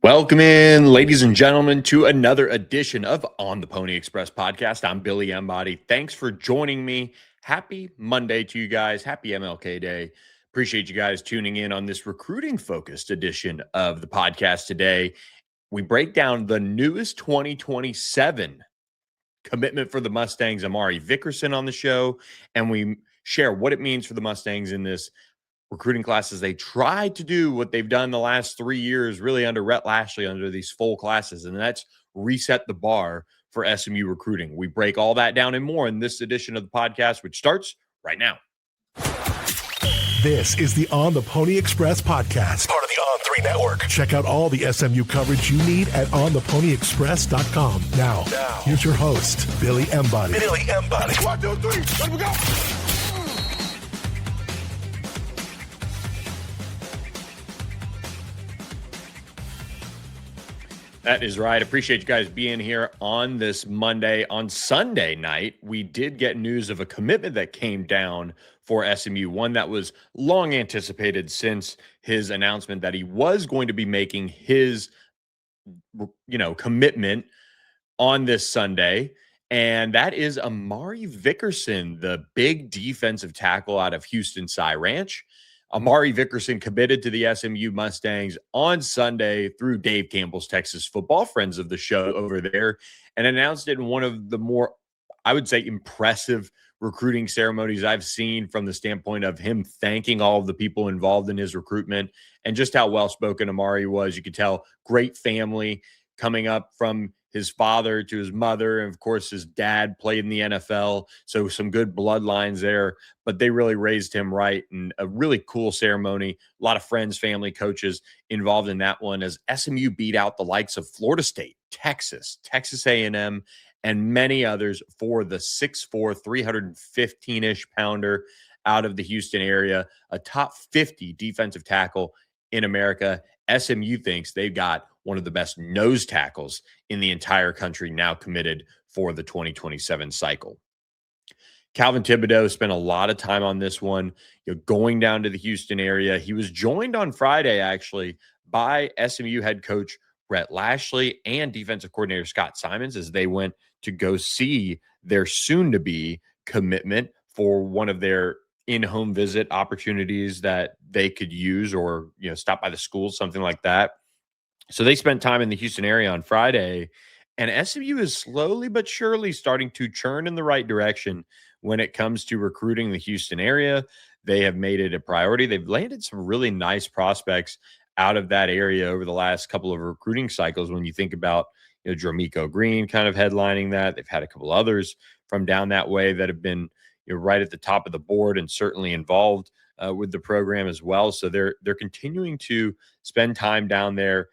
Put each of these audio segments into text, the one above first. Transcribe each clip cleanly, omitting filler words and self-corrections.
Welcome in, ladies and gentlemen, to another edition of On the Pony Express podcast. I'm Billy Embody. Thanks for joining me. Happy Monday to you guys. Happy MLK Day. Appreciate you guys tuning in on this recruiting-focused edition of the podcast today. We break down the newest 2027 commitment for the Mustangs, Amari Vickerson, on the show, and we share what it means for the Mustangs in this recruiting classes. They tried to do what they've done the last 3 years, really under Rhett Lashley, under these full classes, and that's reset the bar for SMU recruiting. We break all that down and more in this edition of the podcast, which starts right now. This is the On the Pony Express podcast, part of the On3 network. Check out all the SMU coverage you need at ontheponyexpress.com. Now, here's your host, Billy Embody. Billy Embody. 1, 2, 3, let me go. That is right. Appreciate you guys being here on this Monday. On Sunday night, we did get news of a commitment that came down for SMU, one that was long anticipated since his announcement that he was going to be making his, commitment on this Sunday. And that is Amari Vickerson, the big defensive tackle out of Houston Cy Ranch. Amari Vickerson committed to the SMU Mustangs on Sunday through Dave Campbell's Texas Football, friends of the show over there, and announced it in one of the more, I would say, impressive recruiting ceremonies I've seen, from the standpoint of him thanking all of the people involved in his recruitment and just how well-spoken Amari was. You could tell, great family coming up from his father to his mother. And of course, his dad played in the NFL. So some good bloodlines there, but they really raised him right. And a really cool ceremony. A lot of friends, family, coaches involved in that one, as SMU beat out the likes of Florida State, Texas A&M, and many others for the 6'4", 315-ish pounder out of the Houston area, a top 50 defensive tackle in America. SMU thinks they've got one of the best nose tackles in the entire country now committed for the 2027 cycle. Calvin Thibodeau spent a lot of time on this one, going down to the Houston area. He was joined on Friday, actually, by SMU head coach Rhett Lashley and defensive coordinator Scott Simons, as they went to go see their soon-to-be commitment for one of their in-home visit opportunities that they could use, or stop by the school, something like that. So they spent time in the Houston area on Friday, and SMU is slowly but surely starting to churn in the right direction when it comes to recruiting the Houston area. They have made it a priority. They've landed some really nice prospects out of that area over the last couple of recruiting cycles. When you think about Dromico Green kind of headlining that, they've had a couple others from down that way that have been right at the top of the board and certainly involved with the program as well. So they're continuing to spend time down there,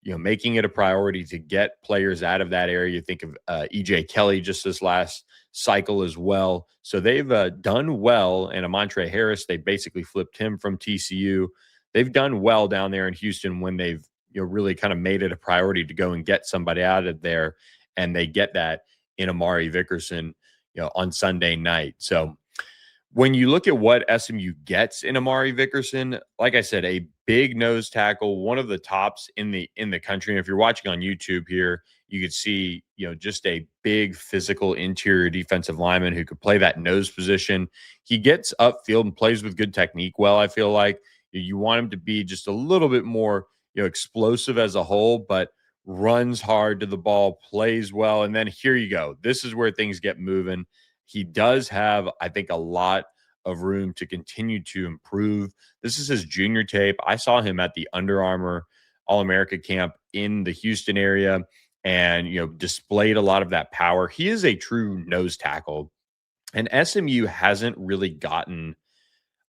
making it a priority to get players out of that area. You think of EJ Kelly just this last cycle as well. So they've done well. And Amontre Harris, they basically flipped him from TCU. They've done well down there in Houston when they've really kind of made it a priority to go and get somebody out of there. And they get that in Amari Vickerson, on Sunday night. So when you look at what SMU gets in Amari Vickerson, like I said, a big nose tackle, one of the tops in the country. And if you're watching on YouTube here, you could see, just a big physical interior defensive lineman who could play that nose position. He gets upfield and plays with good technique well, I feel like. You want him to be just a little bit more, explosive as a whole, but runs hard to the ball, plays well. And then here you go. This is where things get moving. He does have, I think, a lot of room to continue to improve. This is his junior tape. I saw him at the Under Armour All-America camp in the Houston area and, displayed a lot of that power. He is a true nose tackle. And SMU hasn't really gotten,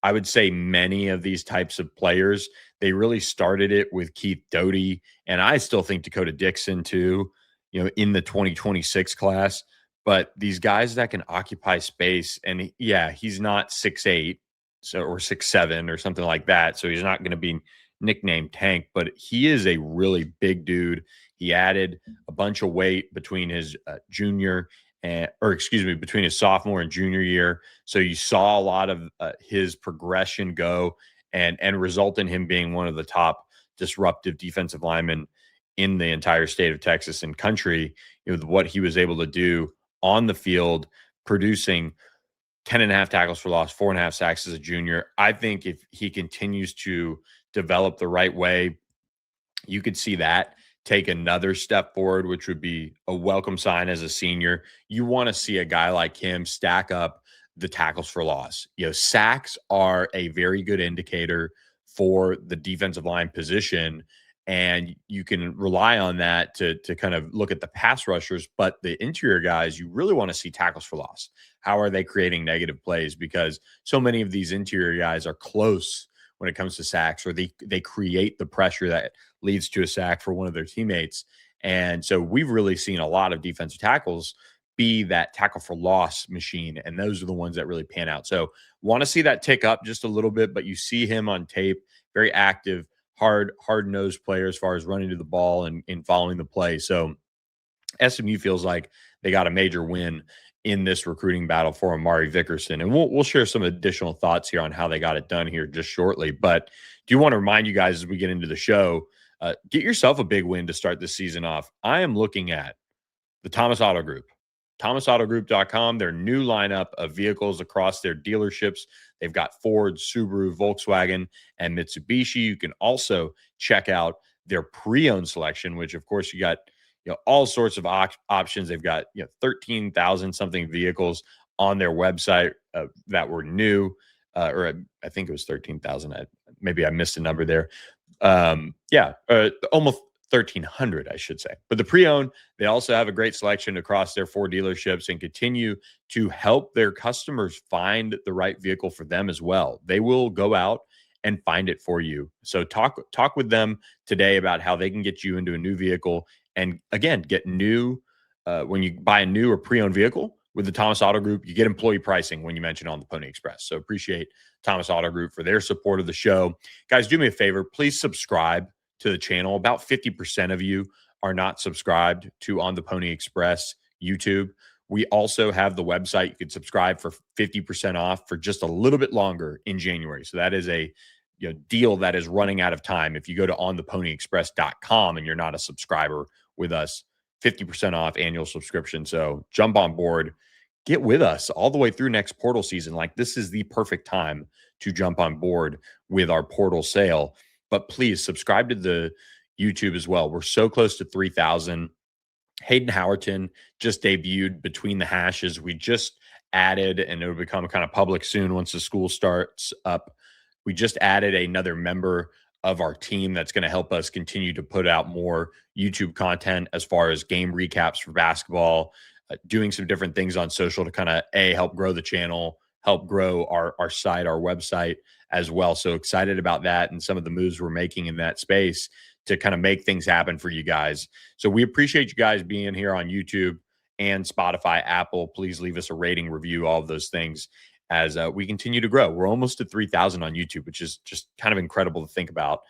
I would say, many of these types of players. They really started it with Keith Doty, and I still think Dakota Dixon too, in the 2026 class. But these guys that can occupy space, and he's not 6'8", or 6'7", or something like that. So he's not going to be nicknamed Tank, but he is a really big dude. He added a bunch of weight between his between his sophomore and junior year. So you saw a lot of his progression go and result in him being one of the top disruptive defensive linemen in the entire state of Texas and country, what he was able to do on the field, producing 10 and a half tackles for loss, 4.5 sacks as a junior. I think if he continues to develop the right way, you could see that take another step forward, which would be a welcome sign as a senior. You want to see a guy like him stack up the tackles for loss. Sacks are a very good indicator for the defensive line position, and you can rely on that to kind of look at the pass rushers. But the interior guys, you really want to see tackles for loss. How are they creating negative plays? Because so many of these interior guys are close when it comes to sacks, or they create the pressure that leads to a sack for one of their teammates. And so we've really seen a lot of defensive tackles be that tackle for loss machine, and those are the ones that really pan out. So want to see that tick up just a little bit, but you see him on tape, very active, hard-nosed player as far as running to the ball and following the play. So SMU feels like they got a major win in this recruiting battle for Amari Vickerson. And we'll share some additional thoughts here on how they got it done here just shortly. But do want to remind you guys as we get into the show, get yourself a big win to start this season off. I am looking at the Thomas Auto Group, thomasautogroup.com, their new lineup of vehicles across their dealerships. They've got Ford, Subaru, Volkswagen, and Mitsubishi. You can also check out their pre-owned selection, which of course you got all sorts of options. They've got 13,000 something vehicles on their website that were new, or I think it was 13,000. Maybe I missed a number there. Almost 1,300, I should say. But the pre-owned, they also have a great selection across their 4 dealerships and continue to help their customers find the right vehicle for them as well. They will go out and find it for you. So talk with them today about how they can get you into a new vehicle. And again, get new when you buy a new or pre-owned vehicle with the Thomas Auto Group, you get employee pricing when you mention on the Pony Express. So appreciate Thomas Auto Group for their support of the show. Guys, do me a favor, please subscribe to the channel. About 50% of you are not subscribed to On the Pony Express YouTube. We also have the website. You can subscribe for 50% off for just a little bit longer in January. So that is a deal that is running out of time. If you go to ontheponyexpress.com and you're not a subscriber with us, 50% off annual subscription. So jump on board, get with us all the way through next portal season. Like, this is the perfect time to jump on board with our portal sale. But please subscribe to the YouTube as well. We're so close to 3,000. Hayden Howerton just debuted Between the Hashes. We just added, and it'll become kind of public soon once the school starts up, we just added another member of our team that's going to help us continue to put out more YouTube content as far as game recaps for basketball, doing some different things on social to kind of help grow the channel, help grow our site, our website as well. So excited about that and some of the moves we're making in that space to kind of make things happen for you guys. So we appreciate you guys being here on YouTube and Spotify, Apple. Please leave us a rating, review, all of those things as we continue to grow. We're almost at 3,000 on YouTube, which is just kind of incredible to think about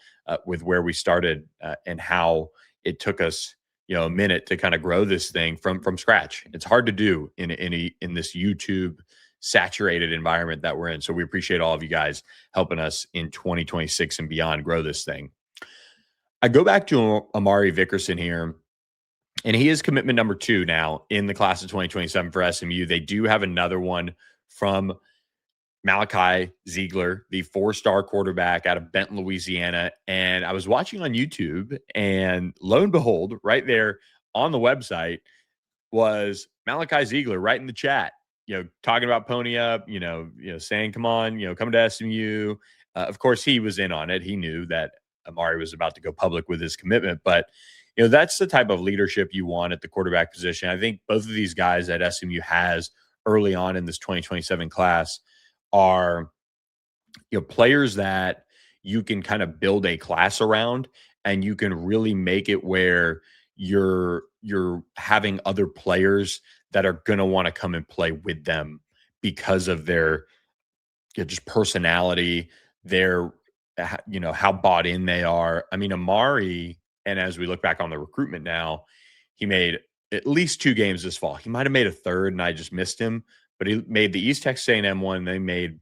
with where we started and how it took us, a minute to kind of grow this thing from scratch. It's hard to do in this YouTube saturated environment that we're in. So we appreciate all of you guys helping us in 2026 and beyond grow this thing. I go back to Amari Vickerson here, and he is commitment number 2 now in the class of 2027 for SMU. They do have another one from Malachi Ziegler, the 4-star quarterback out of Benton, Louisiana. And I was watching on YouTube, and lo and behold, right there on the website was Malachi Ziegler right in the chat, talking about Pony Up, saying, come on, come to SMU. Of course, he was in on it. He knew that Amari was about to go public with his commitment, but that's the type of leadership you want at the quarterback position. I think both of these guys that SMU has early on in this 2027 class are players that you can kind of build a class around, and you can really make it where you're having other players that are going to want to come and play with them because of their just personality, their how bought in they are. I mean, Amari, and as we look back on the recruitment now, he made at least 2 games this fall. He might have made a third and I just missed him, but he made the East Texas A&M one. They made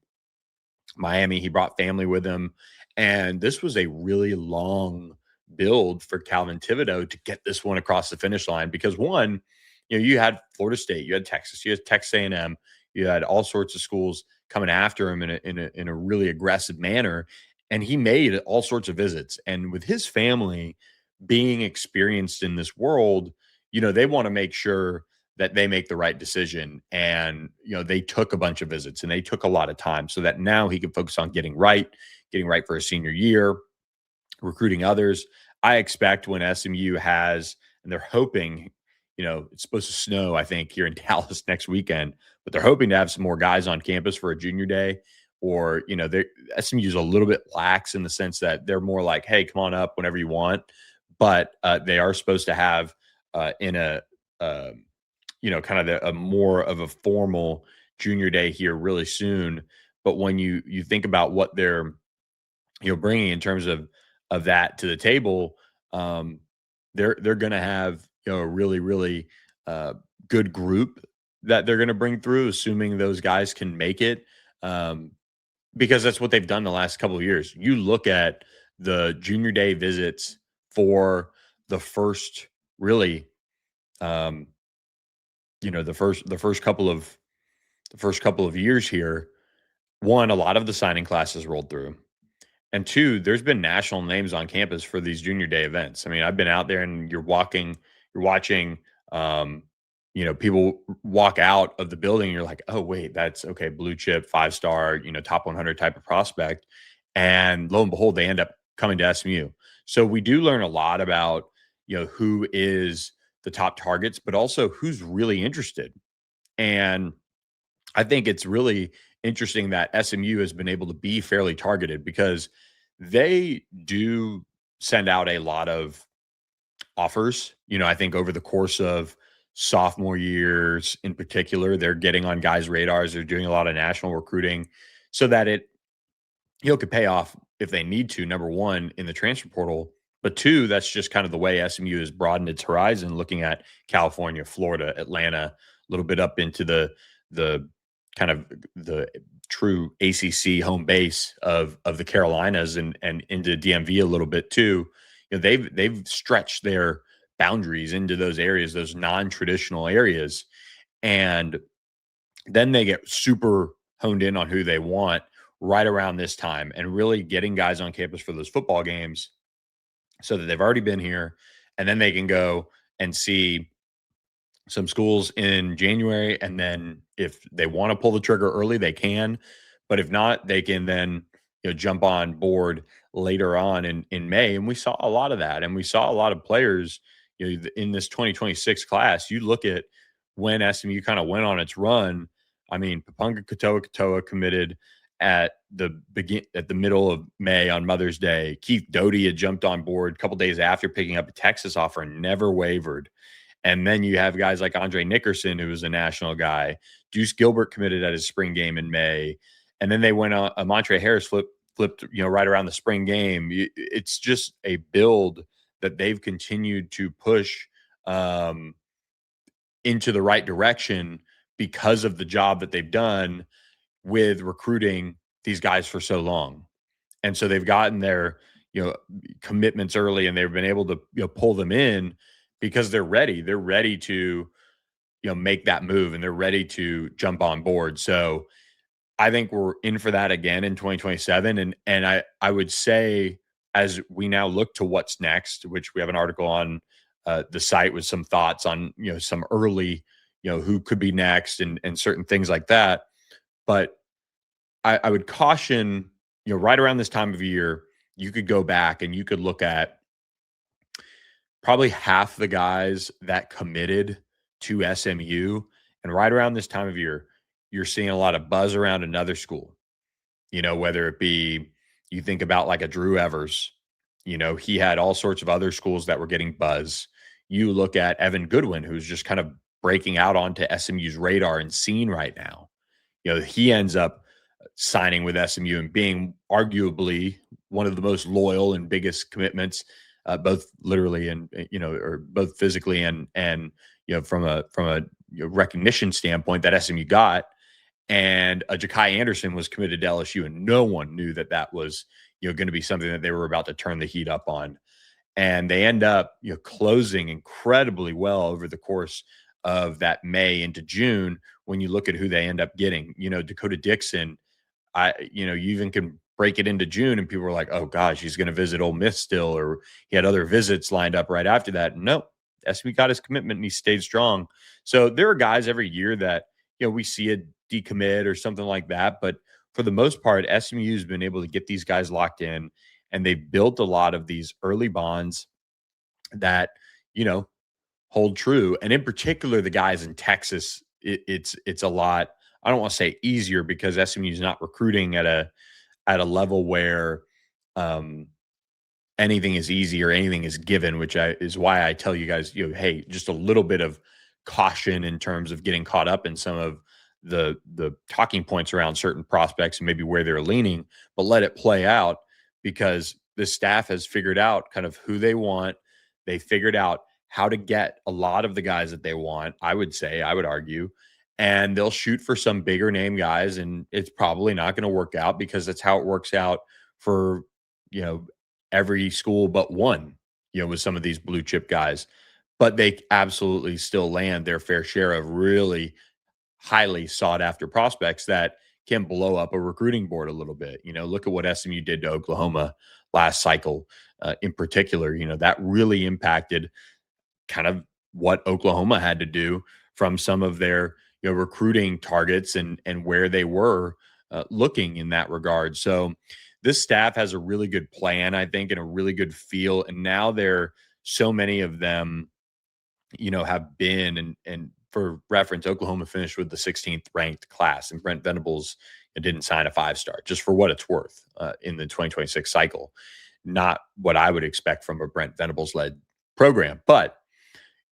Miami. He brought family with him. And this was a really long build for Calvin Thibodeau to get this one across the finish line. Because one, you had Florida State, you had Texas, you had Texas A&M, you had all sorts of schools coming after him in a really aggressive manner, and he made all sorts of visits. And with his family being experienced in this world, they want to make sure that they make the right decision. And they took a bunch of visits and they took a lot of time so that now he can focus on getting right for his senior year, recruiting others. I expect when SMU has, and they're hoping, it's supposed to snow, I think, here in Dallas next weekend, but they're hoping to have some more guys on campus for a junior day. Or, SMU's a little bit lax in the sense that they're more like, hey, come on up whenever you want. But they are supposed to have in a, kind of a more of a formal junior day here really soon. But when you think about what they're, bringing in terms of that to the table, they're going to have a really really good group that they're going to bring through, assuming those guys can make it, because that's what they've done the last couple of years. You look at the junior day visits for the first really, the first couple of years here. One, a lot of the signing classes rolled through. And two, there's been national names on campus for these junior day events. I mean, I've been out there and you're watching, people walk out of the building and you're like, oh, wait, that's okay. Blue chip, 5-star, top 100 type of prospect. And lo and behold, they end up coming to SMU. So we do learn a lot about, who is the top targets, but also who's really interested. And I think it's really interesting that SMU has been able to be fairly targeted because they do send out a lot of offers. I think over the course of sophomore years in particular, they're getting on guys' radars. They're doing a lot of national recruiting so that it, could pay off if they need to, number one, in the transfer portal. But two, that's just kind of the way SMU has broadened its horizon, looking at California, Florida, Atlanta, a little bit up into the kind of the true ACC home base of the Carolinas and into DMV a little bit too. They've stretched their boundaries into those areas, those non-traditional areas, and then they get super honed in on who they want right around this time and really getting guys on campus for those football games so that they've already been here, and then they can go and see some schools in January. And then if they want to pull the trigger early, they can. But if not, they can then jump on board later on in May. And we saw a lot of that. And we saw a lot of players in this 2026 class. You look at when SMU kind of went on its run. I mean, Papunga Katoa committed at the middle of May on Mother's Day. Keith Doty had jumped on board a couple days after picking up a Texas offer and never wavered. And then you have guys like Andre Nickerson, who was a national guy. Deuce Gilbert committed at his spring game in May. And then they went on, Montre Harris flipped, right around the spring game. It's just a build that they've continued to push into the right direction because of the job that they've done with recruiting these guys for so long. And so they've gotten their, commitments early, and they've been able to, pull them in because they're ready. They're ready to, make that move, and they're ready to jump on board. So I think we're in for that again in 2027. And I would say, as we now look to what's next, which we have an article on the site with some thoughts on, some early, who could be next and certain things like that. But I would caution, right around this time of year, you could go back and you could look at probably half the guys that committed to SMU. And right around this time of year, you're seeing a lot of buzz around another school, whether it be, you think about like a Drew Evers, he had all sorts of other schools that were getting buzz. You look at Evan Goodwin, who's just kind of breaking out onto SMU's radar and scene right now. He ends up signing with SMU and being arguably one of the most loyal and biggest commitments, both literally and, or both physically and from a recognition standpoint that SMU got. And Ja'Kai Anderson was committed to LSU, and no one knew that was, going to be something that they were about to turn the heat up on. And they end up, closing incredibly well over the course of that May into June. When you look at who they end up getting, Dakota Dixon, you even can break it into June and people were like, oh gosh, he's going to visit Ole Miss still, or he had other visits lined up right after that. No, SMU got his commitment and he stayed strong. So there are guys every year that, we see a decommit or something like that. But for the most part, SMU has been able to get these guys locked in, and they've built a lot of these early bonds that, you know, hold true. And in particular, the guys in Texas, it's a lot. I don't want to say easier because SMU is not recruiting at a level where um, anything is easy or anything is given, which is why I tell you guys, hey, just a little bit of caution in terms of getting caught up in some of the talking points around certain prospects and maybe where they're leaning, but let it play out because the staff has figured out kind of who they want. They figured out how to get a lot of the guys that they want, I would argue, and they'll shoot for some bigger name guys, and it's probably not going to work out because that's how it works out for, you know, every school but one, with some of these blue chip guys. But they absolutely still land their fair share of really highly sought after prospects that can blow up a recruiting board a little bit. Look at what SMU did to Oklahoma last cycle, in particular. That really impacted kind of what Oklahoma had to do from some of their recruiting targets and where they were looking in that regard. So this staff has a really good plan, I think, and a really good feel. And now so many of them, have been and for reference, Oklahoma finished with the 16th ranked class, and Brent Venables didn't sign a 5-star, just for what it's worth in the 2026 cycle. Not what I would expect from a Brent Venables led program, but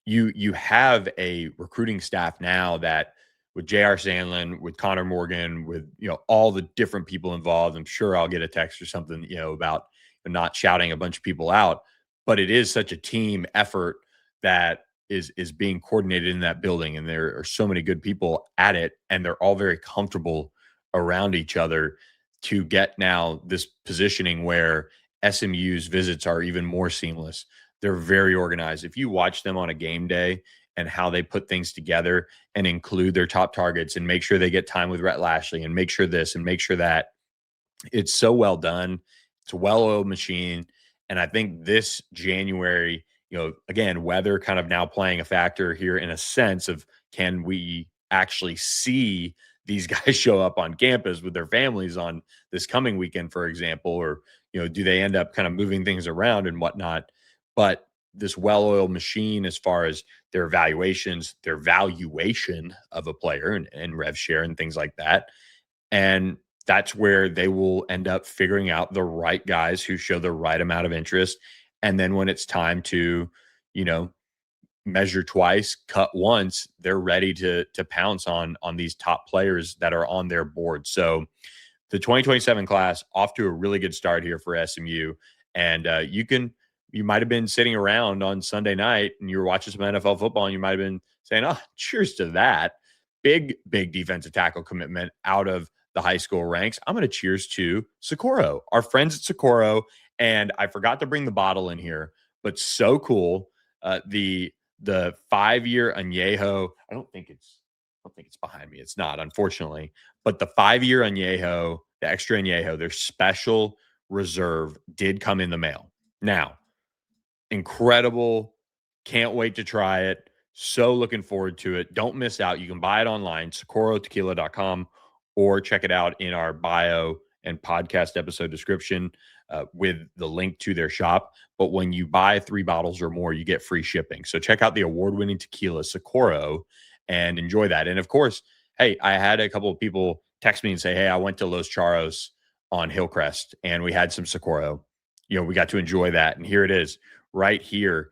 you have a recruiting staff now that with J.R. Sandlin, with Connor Morgan, with all the different people involved. I'm sure I'll get a text or something about not shouting a bunch of people out, but it is such a team effort that is being coordinated in that building, and there are so many good people at it, and they're all very comfortable around each other to get now this positioning where SMU's visits are even more seamless. They're very organized. If you watch them on a game day and how they put things together and include their top targets and make sure they get time with Rhett Lashley and make sure this and make sure that, it's so well done. It's a well-oiled machine. And I think this January, again, weather kind of now playing a factor here in a sense of, can we actually see these guys show up on campus with their families on this coming weekend, for example, or, do they end up kind of moving things around and whatnot? But this well-oiled machine, as far as their evaluations, their valuation of a player and rev share and things like that. And that's where they will end up figuring out the right guys who show the right amount of interest. And then when it's time to, measure twice, cut once, they're ready to pounce on these top players that are on their board. So the 2027 class off to a really good start here for SMU. And you might have been sitting around on Sunday night and you were watching some NFL football and you might have been saying, oh, cheers to that. Big defensive tackle commitment out of the high school ranks. I'm going to cheers to Socorro, our friends at Socorro. And I forgot to bring the bottle in here, but so cool. The 5-year añejo, I don't think it's behind me. It's not, unfortunately, but the 5-year añejo, the extra añejo, their special reserve did come in the mail. Now, incredible. Can't wait to try it. So looking forward to it. Don't miss out. You can buy it online, SocorroTequila.com, or check it out in our bio and podcast episode description with the link to their shop. But when you buy 3 bottles or more, you get free shipping. So check out the award-winning tequila, Socorro, and enjoy that. And of course, hey, I had a couple of people text me and say, hey, I went to Los Charros on Hillcrest and we had some Socorro. We got to enjoy that. And here it is right here.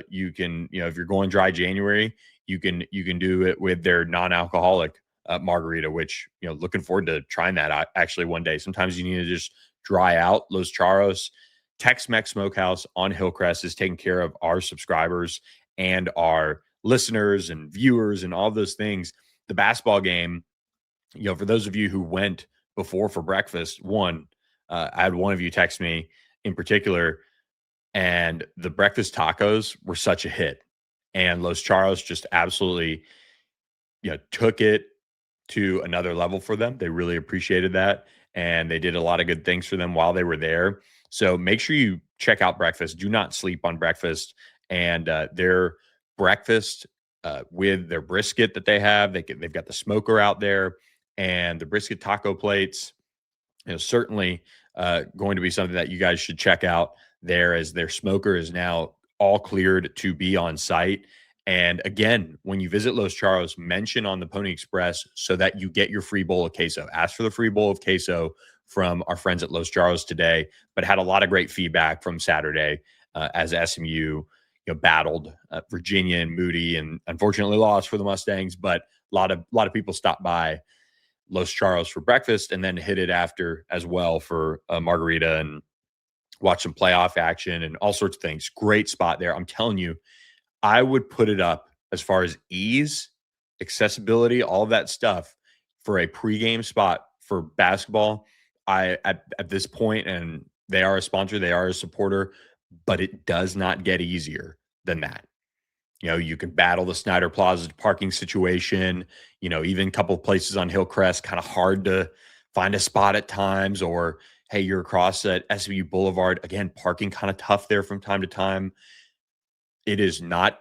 You can, if you're going dry January, you can do it with their non-alcoholic margarita, which, looking forward to trying that actually one day. Sometimes you need to just dry out. Los Charros Tex-Mex Smokehouse on Hillcrest is taking care of our subscribers and our listeners and viewers and all those things. The basketball game, for those of you who went before for breakfast, I had one of you text me in particular, And the breakfast tacos were such a hit. And Los Charros just absolutely, took it to another level for them. They really appreciated that. And they did a lot of good things for them while they were there. So make sure you check out breakfast. Do not sleep on breakfast. And their breakfast with their brisket that they have, they've got the smoker out there and the brisket taco plates. Certainly going to be something that you guys should check out there, as their smoker is now all cleared to be on site. And again, when you visit Los Charros, mention on the Pony Express so that you get your free bowl of queso. Ask for the free bowl of queso from our friends at Los Charros today, but had a lot of great feedback from Saturday as SMU battled Virginia and Moody, and unfortunately lost for the Mustangs. But a lot of people stopped by Los Charros for breakfast and then hit it after as well for a margarita and watch some playoff action and all sorts of things. Great spot there. I'm telling you, I would put it up as far as ease, accessibility, all of that stuff for a pregame spot for basketball. At this point, and they are a sponsor, they are a supporter, but it does not get easier than that. You can battle the Snyder Plaza parking situation, even a couple of places on Hillcrest, kind of hard to find a spot at times, or, hey, you're across at SMU Boulevard. Again, parking kind of tough there from time to time. It is not,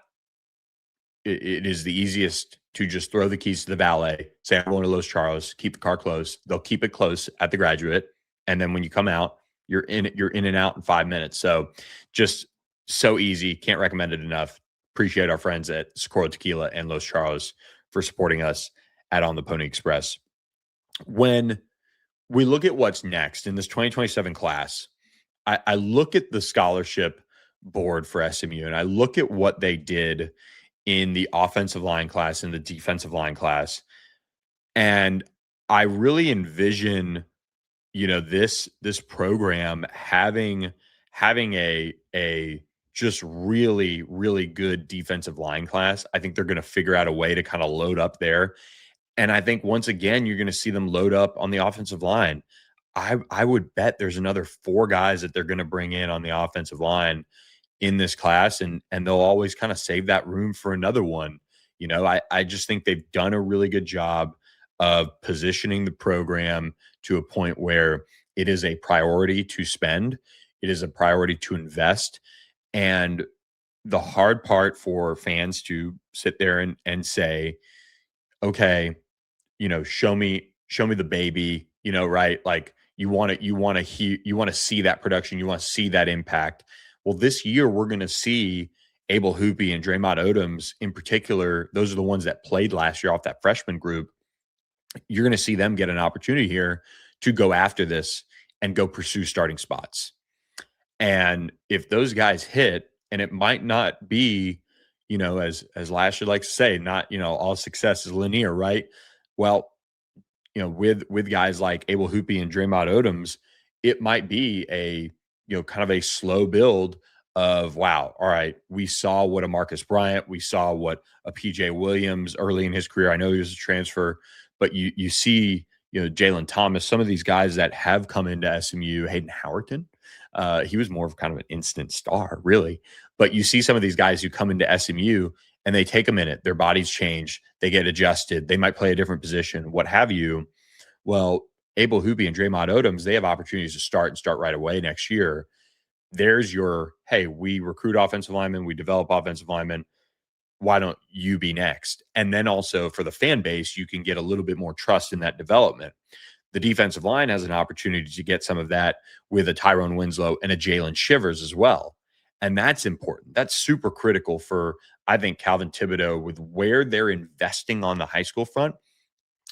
it is the easiest to just throw the keys to the valet, say, I'm going to Los Charros, keep the car close. They'll keep it close at the Graduate. And then when you come out, you're in and out in 5 minutes. So just so easy. Can't recommend it enough. Appreciate our friends at Socorro Tequila and Los Charros for supporting us at On the Pony Express. When we look at what's next in this 2027 class, I look at the scholarship board for SMU, and I look at what they did in the offensive line class and the defensive line class. And I really envision, this program having a just really, really good defensive line class. I think they're going to figure out a way to kind of load up there. And I think once again, you're going to see them load up on the offensive line. I would bet there's another 4 guys that they're going to bring in on the offensive line in this class, and they'll always kind of save that room for another one. I just think they've done a really good job of positioning the program to a point where it is a priority to spend. It is a priority to invest. And the hard part for fans to sit there and say, okay, show me the baby, right? Like you want to see that production. You want to see that impact. Well, this year we're going to see Abel Hoopy and Draymond Odoms in particular. Those are the ones that played last year off that freshman group. You're going to see them get an opportunity here to go after this and go pursue starting spots. And if those guys hit, and it might not be, as Lashley likes to say, not, all success is linear, right? Well, with guys like Abel Hoopy and Draymond Odoms, it might be a, kind of a slow build of, wow, all right, we saw what a Marcus Bryant, we saw what a PJ Williams early in his career. I know he was a transfer, but you see, Jalen Thomas, some of these guys that have come into SMU, Hayden Howerton, he was more of kind of an instant star, really. But you see some of these guys who come into SMU and they take a minute, their bodies change, they get adjusted, they might play a different position, what have you. Well, Abel Hoopy and Draymond Odoms, they have opportunities to start right away next year. There's your, hey, we recruit offensive linemen, we develop offensive linemen. Why don't you be next? And then also for the fan base, you can get a little bit more trust in that development. The defensive line has an opportunity to get some of that with a Tyrone Winslow and a Jalen Shivers as well. And that's important. That's super critical for, I think, Calvin Thibodeau with where they're investing on the high school front.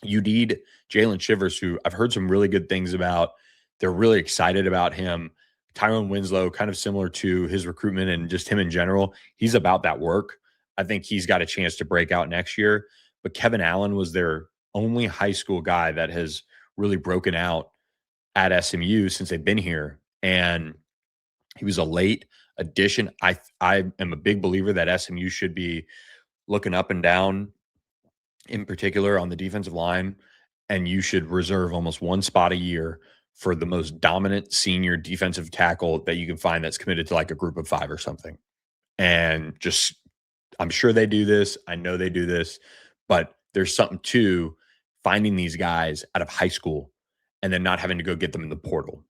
You need Jalen Shivers, who I've heard some really good things about. They're really excited about him. Tyrone Winslow, kind of similar to his recruitment and just him in general. He's about that work. I think he's got a chance to break out next year. But Kevin Allen was their only high school guy that has really broken out at SMU since they've been here. And he was a late addition. I am a big believer that SMU should be looking up and down, in particular on the defensive line, and you should reserve almost one spot a year for the most dominant senior defensive tackle that you can find that's committed to like a group of 5 or something. And just, I'm sure they do this. I know they do this, but there's something to finding these guys out of high school and then not having to go get them in the portal.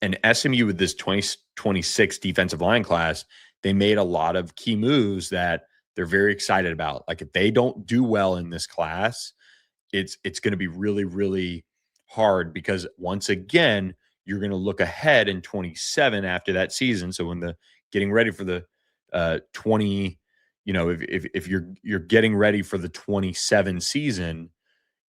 And SMU with this 2026 defensive line class, they made a lot of key moves that they're very excited about. Like if they don't do well in this class, it's going to be really, really hard because once again, you're going to look ahead in 27 after that season. So when the getting ready for the 20, if you're getting ready for the 27 season,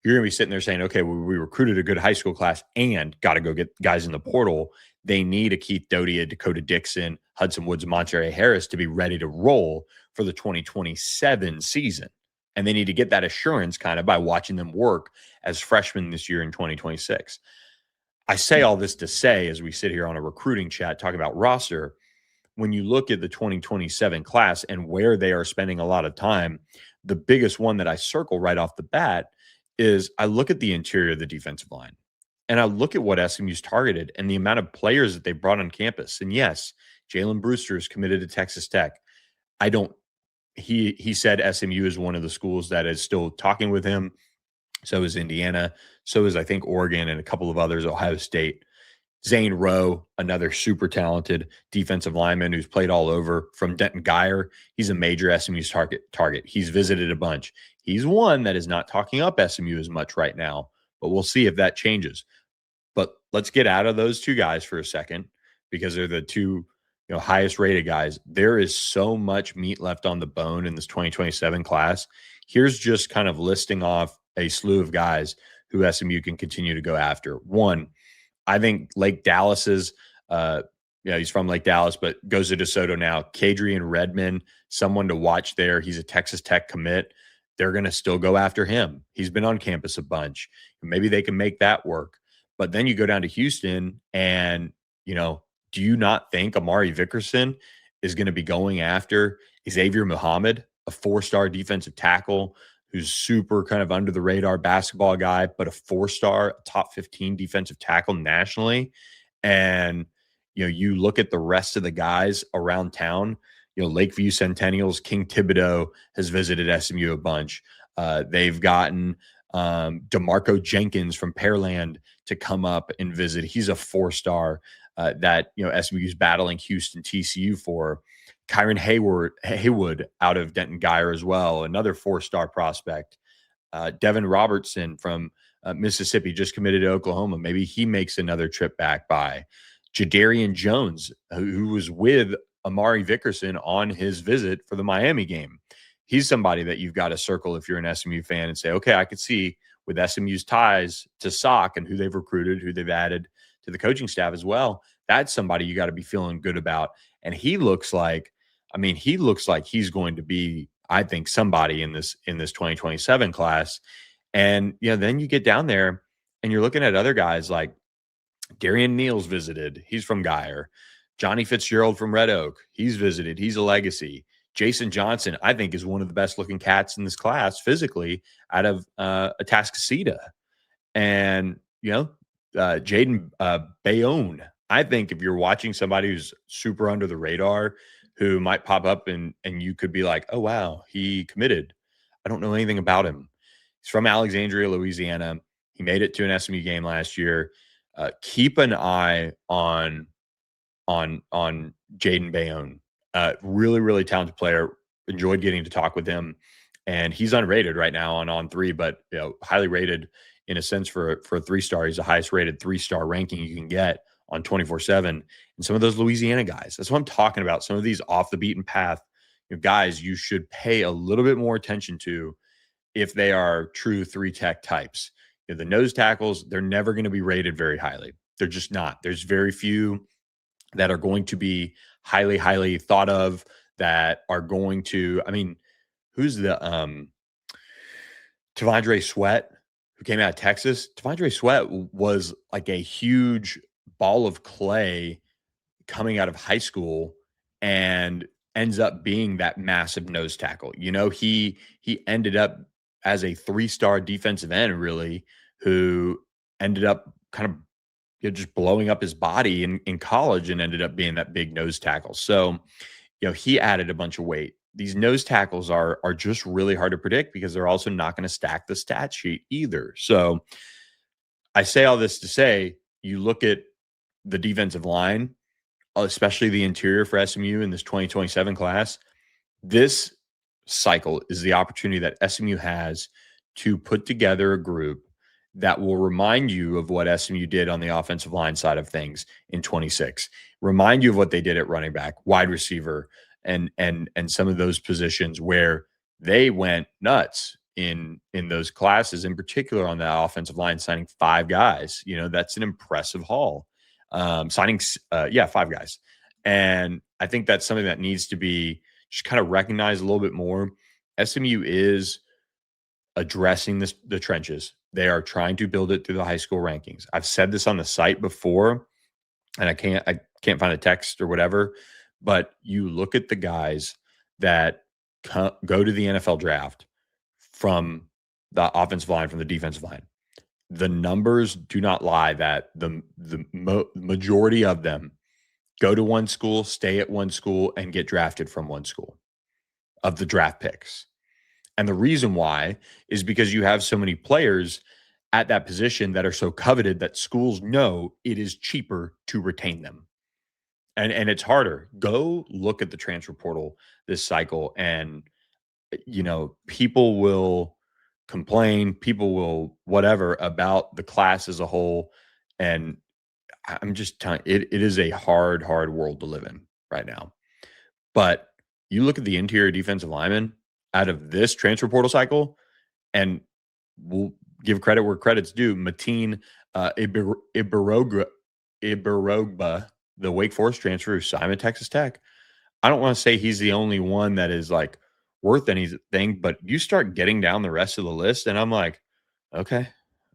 you're going to be sitting there saying, okay, well, we recruited a good high school class and got to go get guys in the portal. They need a Keith Doty, a Dakota Dixon, Hudson Woods, Monterey Harris to be ready to roll for the 2027 season. And they need to get that assurance kind of by watching them work as freshmen this year in 2026. I say all this to say, as we sit here on a recruiting chat talking about roster, when you look at the 2027 class and where they are spending a lot of time, the biggest one that I circle right off the bat is I look at the interior of the defensive line and I look at what SMU's targeted and the amount of players that they brought on campus. And yes, Jalen Brewster is committed to Texas Tech. He said SMU is one of the schools that is still talking with him. So is Indiana. So is, I think, Oregon and a couple of others, Ohio State. Zane Rowe, another super talented defensive lineman who's played all over from Denton Geyer. He's a major SMU's target. He's visited a bunch. He's one that is not talking up SMU as much right now, but we'll see if that changes. But let's get out of those two guys for a second because they're the two highest rated guys. There is so much meat left on the bone in this 2027 class. Here's just kind of listing off a slew of guys who SMU can continue to go after. One, I think Lake Dallas's, he's from Lake Dallas, but goes to DeSoto now. Kadrian Redmond, someone to watch there. He's a Texas Tech commit. They're going to still go after him. He's been on campus a bunch. Maybe they can make that work. But then you go down to Houston and, do you not think Amari Vickerson is going to be going after Xavier Muhammad, a 4-star defensive tackle who's super kind of under the radar basketball guy, but a 4-star top 15 defensive tackle nationally? And, you look at the rest of the guys around town, Lakeview Centennials, King Thibodeau has visited SMU a bunch. They've gotten DeMarco Jenkins from Pearland to come up and visit. He's a 4-star that SMU's battling Houston TCU for. Kyron Haywood out of Denton Geyer as well, another 4-star prospect. Devin Robertson from Mississippi just committed to Oklahoma. Maybe he makes another trip back by. Jadarian Jones, who was with Amari Vickerson on his visit for the Miami game. He's somebody that you've got to circle if you're an SMU fan and say, okay, I could see with SMU's ties to SOC and who they've recruited, who they've added to the coaching staff as well, that's somebody you got to be feeling good about. And he looks like he's going to be, I think, somebody in this 2027 class. And then you get down there and you're looking at other guys like Darian Neal's visited. He's from Geyer. Johnny Fitzgerald from Red Oak. He's visited. He's a legacy. Jason Johnson, I think, is one of the best looking cats in this class physically out of Atascocita. And, Jaden Bayonne, I think if you're watching somebody who's super under the radar, who might pop up and you could be like, oh, wow, he committed. I don't know anything about him. He's from Alexandria, Louisiana. He made it to an SMU game last year. Keep an eye on Jaden Bayonne. Really, really talented player. Enjoyed getting to talk with him. And he's unrated right now on 3, but highly rated in a sense for a 3-star. He's the highest rated 3-star ranking you can get on 24/7. And some of those Louisiana guys, that's what I'm talking about. Some of these off the beaten path guys you should pay a little bit more attention to if they are true 3-tech types. The nose tackles, they're never going to be rated very highly. They're just not. There's very few that are going to be highly, highly thought of that are going to, who's the Tavondre Sweat who came out of Texas? Tavondre Sweat was like a huge ball of clay coming out of high school and ends up being that massive nose tackle. He ended up as a 3-star defensive end, really, who ended up kind of just blowing up his body in college and ended up being that big nose tackle. So, he added a bunch of weight. These nose tackles are just really hard to predict because they're also not going to stack the stat sheet either. So I say all this to say, you look at the defensive line, especially the interior for SMU in this 2027 class. This cycle is the opportunity that SMU has to put together a group that will remind you of what SMU did on the offensive line side of things in 26. Remind you of what they did at running back, wide receiver, and some of those positions where they went nuts in those classes, in particular on the offensive line, signing 5 guys. That's an impressive haul. Signing 5 guys. And I think that's something that needs to be just kind of recognized a little bit more. SMU is addressing the trenches. They are trying to build it through the high school rankings. I've said this on the site before, and I can't find a text or whatever, but you look at the guys that go to the NFL draft from the offensive line, from the defensive line. The numbers do not lie that the majority of them go to one school, stay at one school, and get drafted from one school of the draft picks. And the reason why is because you have so many players at that position that are so coveted that schools know it is cheaper to retain them. And it's harder. Go look at the transfer portal this cycle, and people will complain, people will whatever about the class as a whole. And I'm just telling you, it is a hard world to live in right now. But you look at the interior defensive linemen out of this transfer portal cycle, and we'll give credit where credit's due. Mateen Iberogba, the Wake Forest transfer who signed at Texas Tech. I don't want to say he's the only one that is like worth anything, but you start getting down the rest of the list, and I'm like, okay,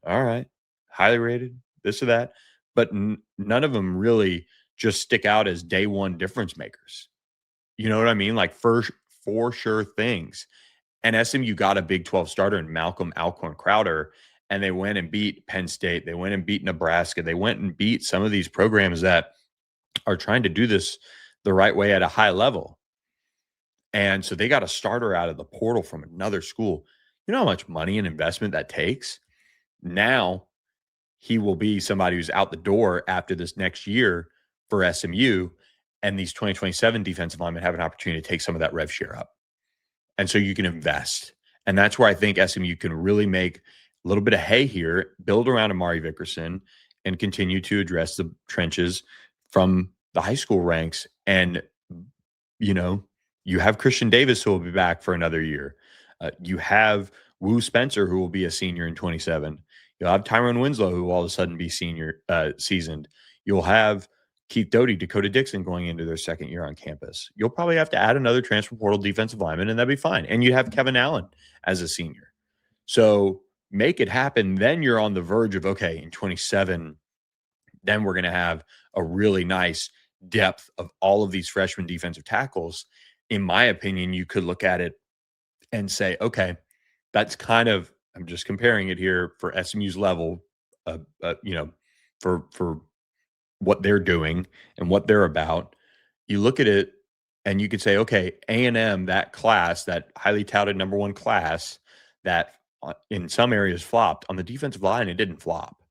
all right, highly rated, this or that. But none of them really just stick out as day one difference makers. You know what I mean? Like for sure things. And SMU got a Big 12 starter in Malcolm Alcorn Crowder, and they went and beat Penn State. They went and beat Nebraska. They went and beat some of these programs that are trying to do this the right way at a high level. And so they got a starter out of the portal from another school. You know how much money and investment that takes? Now he will be somebody who's out the door after this next year for SMU, and these 2027 defensive linemen have an opportunity to take some of that rev share up. And so you can invest. And that's where I think SMU can really make a little bit of hay here, build around Amari Vickerson, and continue to address the trenches from the high school ranks. And, you have Christian Davis, who will be back for another year. You have Wu Spencer, who will be a senior in 27. You'll have Tyrone Winslow, who will all of a sudden be seasoned. You'll have Keith Doty, Dakota Dixon going into their second year on campus. You'll probably have to add another transfer portal defensive lineman, and that'd be fine. And you'd have Kevin Allen as a senior. So make it happen. Then you're on the verge of, okay, in 27, then we're going to have a really nice depth of all of these freshman defensive tackles. In my opinion, you could look at it and say, okay, that's kind of, I'm just comparing it here for SMU's level, for what they're doing and what they're about. You look at it and you could say, okay, A&M, that class, that highly touted number 1 class that in some areas flopped, on the defensive line, it didn't flop.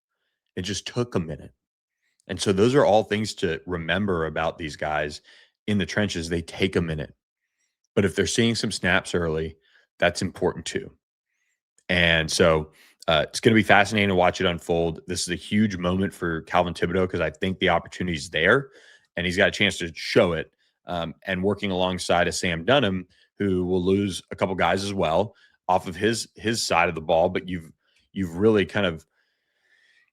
It just took a minute. And so those are all things to remember about these guys in the trenches. They take a minute. But if they're seeing some snaps early, that's important too. And so it's going to be fascinating to watch it unfold. This is a huge moment for Calvin Thibodeau because I think the opportunity is there, and he's got a chance to show it. And working alongside a Sam Dunham, who will lose a couple guys as well off of his side of the ball. But you've really kind of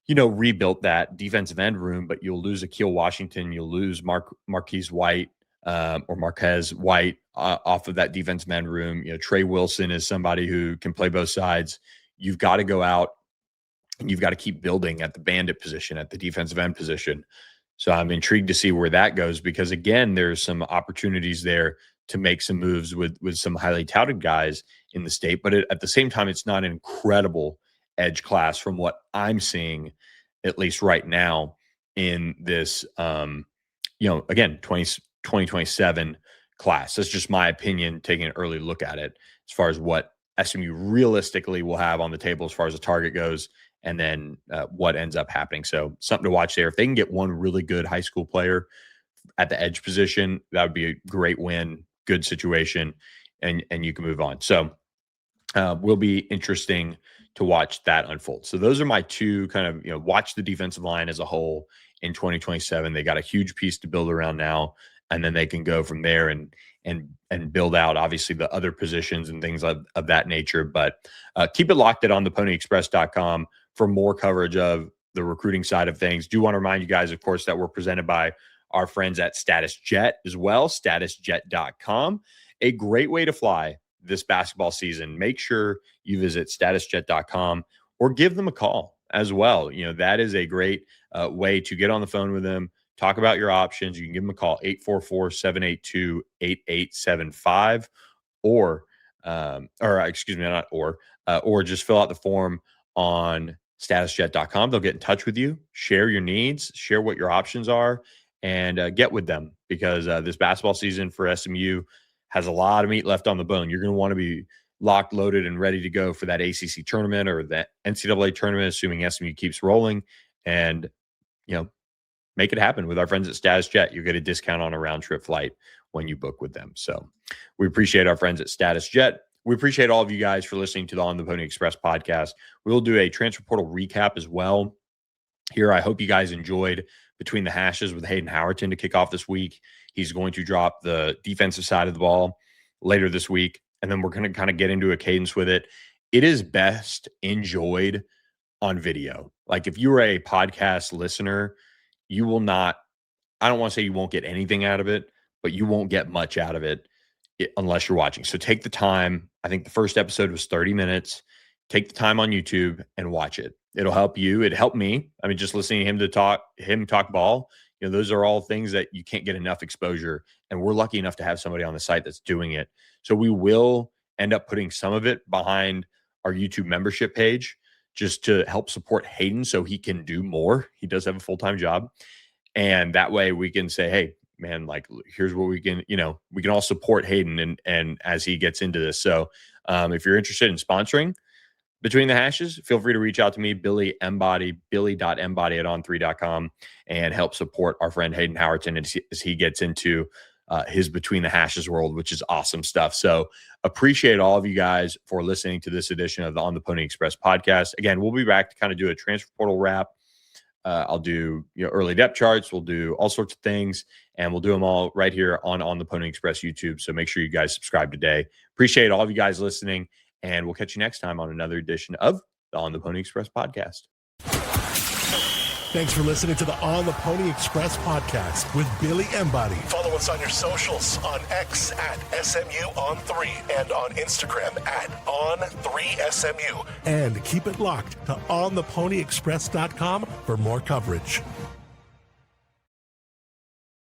rebuilt that defensive end room. But you'll lose Akeel Washington, you'll lose Marquise White. Or Marquez White off of that defensive end room. Trey Wilson is somebody who can play both sides. You've got to go out and you've got to keep building at the bandit position, at the defensive end position. So I'm intrigued to see where that goes because, again, there's some opportunities there to make some moves with some highly touted guys in the state. But at the same time, it's not an incredible edge class from what I'm seeing, at least right now. in this, again, 2027 class. That's just my opinion, taking an early look at it as far as what SMU realistically will have on the table as far as the target goes, and then what ends up happening. So something to watch there. If they can get one really good high school player at the edge position, that would be a great win, good situation, and you can move on. So will be interesting to watch that unfold. So those are my two kind of, watch the defensive line as a whole in 2027. They got a huge piece to build around now, and then they can go from there and build out obviously the other positions and things of that nature. But keep it locked at ontheponyexpress.com for more coverage of the recruiting side of things. Do want to remind you guys, of course, that we're presented by our friends at Status Jet as well, statusjet.com. A great way to fly this basketball season. Make sure you visit statusjet.com or give them a call as well. That is a great way to get on the phone with them, talk about your options. You can give them a call, 844-782-8875, or just fill out the form on statusjet.com. They'll get in touch with you, share your needs, share what your options are, and get with them, because this basketball season for SMU has a lot of meat left on the bone. You're going to want to be locked, loaded, and ready to go for that ACC tournament or that NCAA tournament, assuming SMU keeps rolling, and, make it happen with our friends at Status Jet. You get a discount on a round trip flight when you book with them. So we appreciate our friends at Status Jet. We appreciate all of you guys for listening to the On the Pony Express podcast. We'll do a transfer portal recap as well here. I hope you guys enjoyed Between the Hashes with Hayden Howerton to kick off this week. He's going to drop the defensive side of the ball later this week, and then we're going to kind of get into a cadence with it. It is best enjoyed on video. Like, if you are a podcast listener, you will not, I don't want to say you won't get anything out of it, but you won't get much out of it unless you're watching. So take the time. I think the first episode was 30 minutes. Take the time on YouTube and watch it. It'll help you. It helped me. I mean, just listening to him talk ball, those are all things that you can't get enough exposure. And we're lucky enough to have somebody on the site that's doing it. So we will end up putting some of it behind our YouTube membership page, just to help support Hayden so he can do more. He does have a full-time job. And that way we can say, hey, man, like, here's what we can, we can all support Hayden and as he gets into this. So if you're interested in sponsoring Between the Hashes, feel free to reach out to me, Billy Embody, billy.embody@on3.com, and help support our friend Hayden Howerton as he gets into his Between the Hashes world, which is awesome stuff. So appreciate all of you guys for listening to this edition of the On the Pony Express podcast. Again, we'll be back to kind of do a transfer portal wrap. I'll do early depth charts. We'll do all sorts of things, and we'll do them all right here on the Pony Express YouTube. So make sure you guys subscribe today. Appreciate all of you guys listening, and we'll catch you next time on another edition of the On the Pony Express podcast. Thanks for listening to the On the Pony Express podcast with Billy Embody. Follow us on your socials on X at SMU_on3 and on Instagram at On3SMU. And keep it locked to ontheponyexpress.com for more coverage.